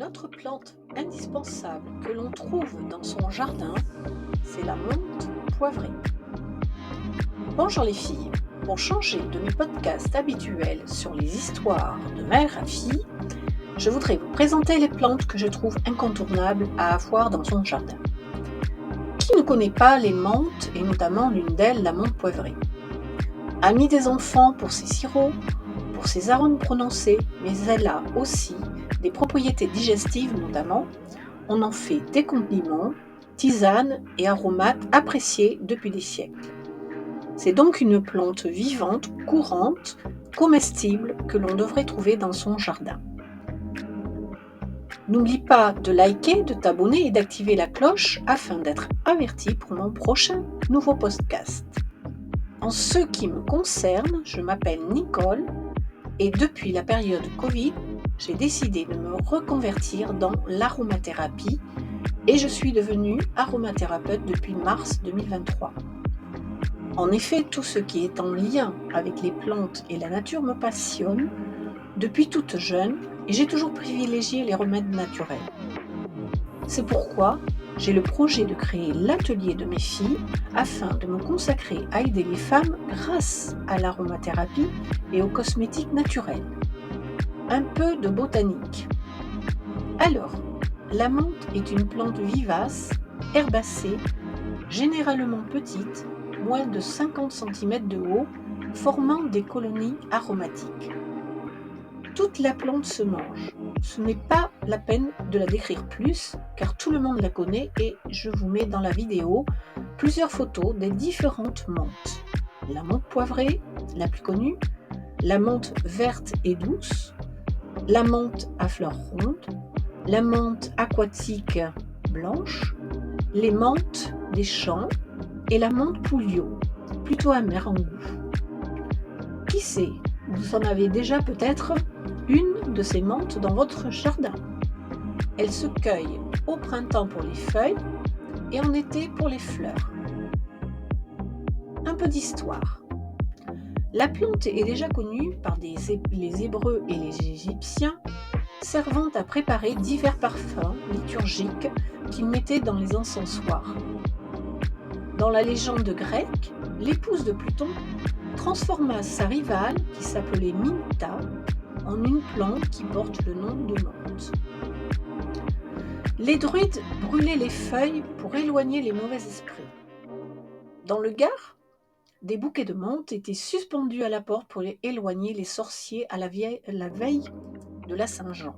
autre plante indispensable que l'on trouve dans son jardin, c'est la menthe poivrée. Bonjour les filles, pour changer de mes podcasts habituels sur les histoires de mère à fille, je voudrais vous présenter les plantes que je trouve incontournables à avoir dans son jardin. Qui ne connaît pas les menthes et notamment l'une d'elles, la menthe poivrée? Amie des enfants pour ses sirops, pour ses arômes prononcés, mais elle a aussi des propriétés digestives notamment. On en fait des condiments, tisanes et aromates appréciés depuis des siècles. C'est donc une plante vivante, courante, comestible que l'on devrait trouver dans son jardin. N'oublie pas de liker, de t'abonner et d'activer la cloche afin d'être averti pour mon prochain nouveau podcast. En ce qui me concerne, je m'appelle Nicole et depuis la période Covid, j'ai décidé de me reconvertir dans l'aromathérapie et je suis devenue aromathérapeute depuis mars 2023. En effet, tout ce qui est en lien avec les plantes et la nature me passionne depuis toute jeune et j'ai toujours privilégié les remèdes naturels. C'est pourquoi j'ai le projet de créer l'atelier de mes filles afin de me consacrer à aider les femmes grâce à l'aromathérapie et aux cosmétiques naturels. Un peu de botanique. Alors, la menthe est une plante vivace, herbacée, généralement petite, moins de 50 cm de haut, formant des colonies aromatiques. Toute la plante se mange. Ce n'est pas la peine de la décrire plus, car tout le monde la connaît et je vous mets dans la vidéo plusieurs photos des différentes menthes. La menthe poivrée, la plus connue, la menthe verte et douce, la menthe à fleurs rondes, la menthe aquatique blanche, les menthes des champs et la menthe pouliot, plutôt amère en goût. Qui sait, vous en avez déjà peut-être une de ces menthes dans votre jardin. Elle se cueille au printemps pour les feuilles et en été pour les fleurs. Un peu d'histoire. La plante est déjà connue par les Hébreux et les Égyptiens, servant à préparer divers parfums liturgiques qu'ils mettaient dans les encensoirs. Dans la légende grecque, l'épouse de Pluton transforma sa rivale, qui s'appelait Minta, en une plante qui porte le nom de menthe. Les druides brûlaient les feuilles pour éloigner les mauvais esprits. Dans le Gard, des bouquets de menthe étaient suspendus à la porte pour éloigner les sorciers à la veille de la Saint-Jean.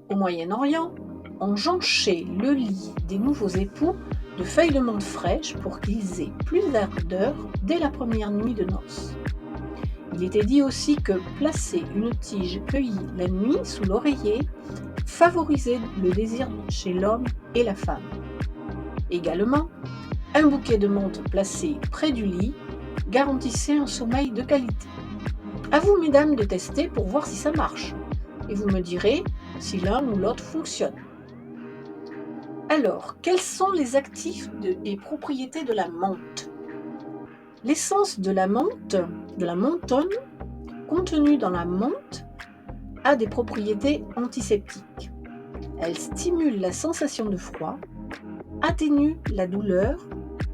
Au Moyen-Orient, on jonchait le lit des nouveaux époux de feuilles de menthe fraîches pour qu'ils aient plus d'ardeur dès la première nuit de noces. Il était dit aussi que placer une tige cueillie la nuit sous l'oreiller favorisait le désir chez l'homme et la femme. Également, un bouquet de menthe placé près du lit garantissait un sommeil de qualité. À vous, mesdames, de tester pour voir si ça marche. Et vous me direz si l'un ou l'autre fonctionne. Alors, quels sont les actifs et propriétés de la menthe? L'essence de la menthe, de la menthone, contenue dans la menthe, a des propriétés antiseptiques. Elle stimule la sensation de froid, atténue la douleur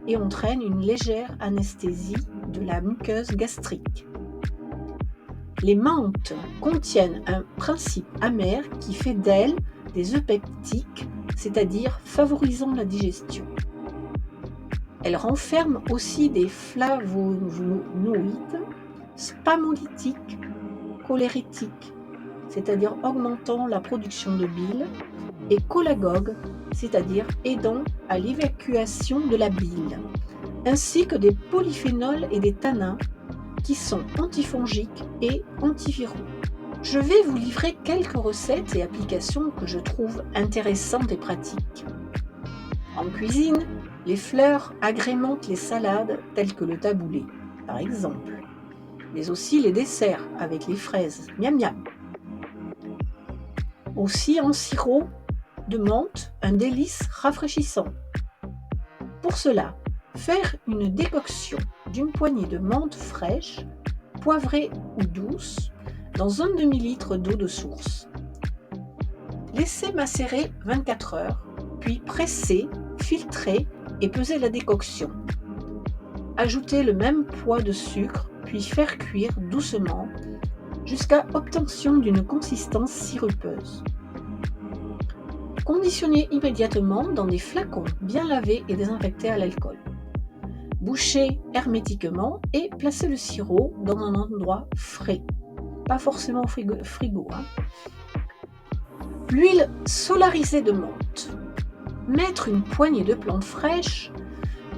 et entraîne une légère anesthésie de la muqueuse gastrique. Les menthes contiennent un principe amer qui fait d'elles des eupeptiques, c'est-à-dire favorisant la digestion. Elle renferme aussi des flavonoïdes, spamolytiques, cholérétiques, c'est-à-dire augmentant la production de bile, et cholagogues, c'est-à-dire aidant à l'évacuation de la bile, ainsi que des polyphénols et des tanins qui sont antifongiques et antiviraux. Je vais vous livrer quelques recettes et applications que je trouve intéressantes et pratiques. En cuisine, les fleurs agrémentent les salades telles que le taboulé, par exemple, mais aussi les desserts avec les fraises, miam miam. Aussi en sirop de menthe, un délice rafraîchissant. Pour cela, faire une décoction d'une poignée de menthe fraîche, poivrée ou douce, dans un demi-litre d'eau de source. Laissez macérer 24 heures, puis presser, filtrer et peser la décoction. Ajoutez le même poids de sucre, puis faire cuire doucement jusqu'à obtention d'une consistance sirupeuse. Conditionnez immédiatement dans des flacons bien lavés et désinfectés à l'alcool. Bouchez hermétiquement et placez le sirop dans un endroit frais, pas forcément au frigo. L'huile solarisée de menthe. Mettre une poignée de plantes fraîches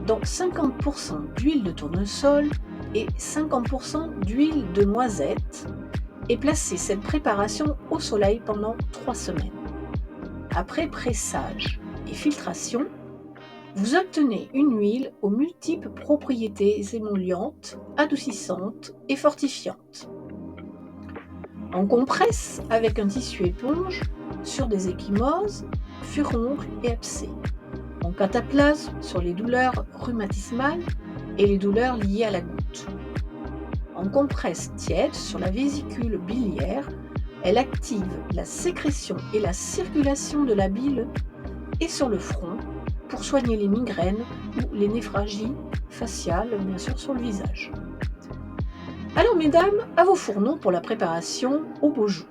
dans 50% d'huile de tournesol et 50% d'huile de noisette et placer cette préparation au soleil pendant 3 semaines. Après pressage et filtration, vous obtenez une huile aux multiples propriétés émollientes, adoucissantes et fortifiantes. On compresse avec un tissu éponge sur des ecchymoses, furoncles et abcès. On cataplase sur les douleurs rhumatismales et les douleurs liées à la goutte. En compresse tiède sur la vésicule biliaire, elle active la sécrétion et la circulation de la bile et sur le front pour soigner les migraines ou les névralgies faciales, bien sûr sur le visage. Alors mesdames, à vos fourneaux pour la préparation au beau jour.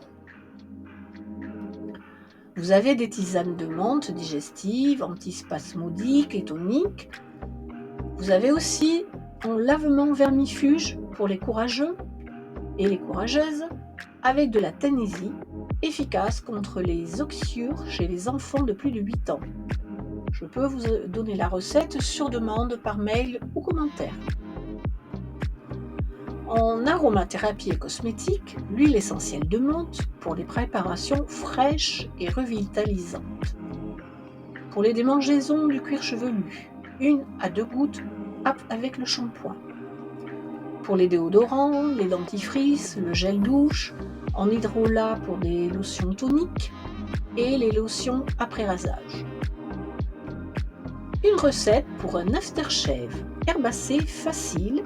Vous avez des tisanes de menthe digestives, antispasmodiques et toniques. Vous avez aussi un lavement vermifuge pour les courageux et les courageuses avec de la Tanésie, efficace contre les oxyures chez les enfants de plus de 8 ans. Je peux vous donner la recette sur demande par mail ou commentaire. En aromathérapie et cosmétique, l'huile essentielle de menthe pour les préparations fraîches et revitalisantes. Pour les démangeaisons du cuir chevelu, 1 à 2 gouttes avec le shampoing. Pour les déodorants, les dentifrices, le gel douche, en hydrolat pour des lotions toniques et les lotions après rasage. Une recette pour un aftershave herbacé facile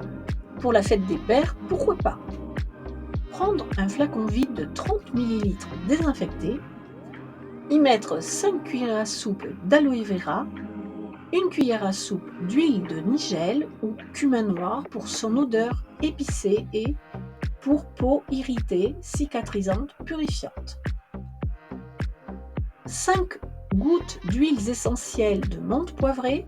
pour la fête des pères, pourquoi pas. Prendre un flacon vide de 30 ml désinfecté, y mettre 5 cuillères à soupe d'aloe vera, 1 cuillère à soupe d'huile de nigel ou cumin noir pour son odeur épicée et pour peau irritée, cicatrisante, purifiante. 5 gouttes d'huiles essentielles de menthe poivrée,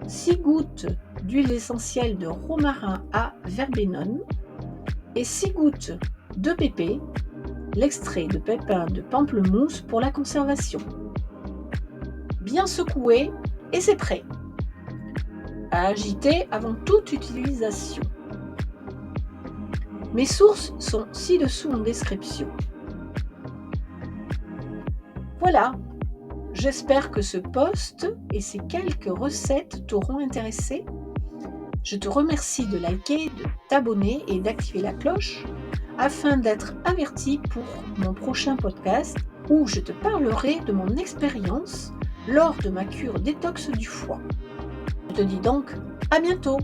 6 gouttes d'huile essentielle de romarin à verbenone et 6 gouttes de pépé, l'extrait de pépins de pamplemousse pour la conservation. Bien secouer et c'est prêt. À agiter avant toute utilisation. Mes sources sont ci-dessous en description. Voilà, j'espère que ce post et ces quelques recettes t'auront intéressé. Je te remercie de liker, de t'abonner et d'activer la cloche afin d'être averti pour mon prochain podcast où je te parlerai de mon expérience lors de ma cure détox du foie. Je te dis donc à bientôt!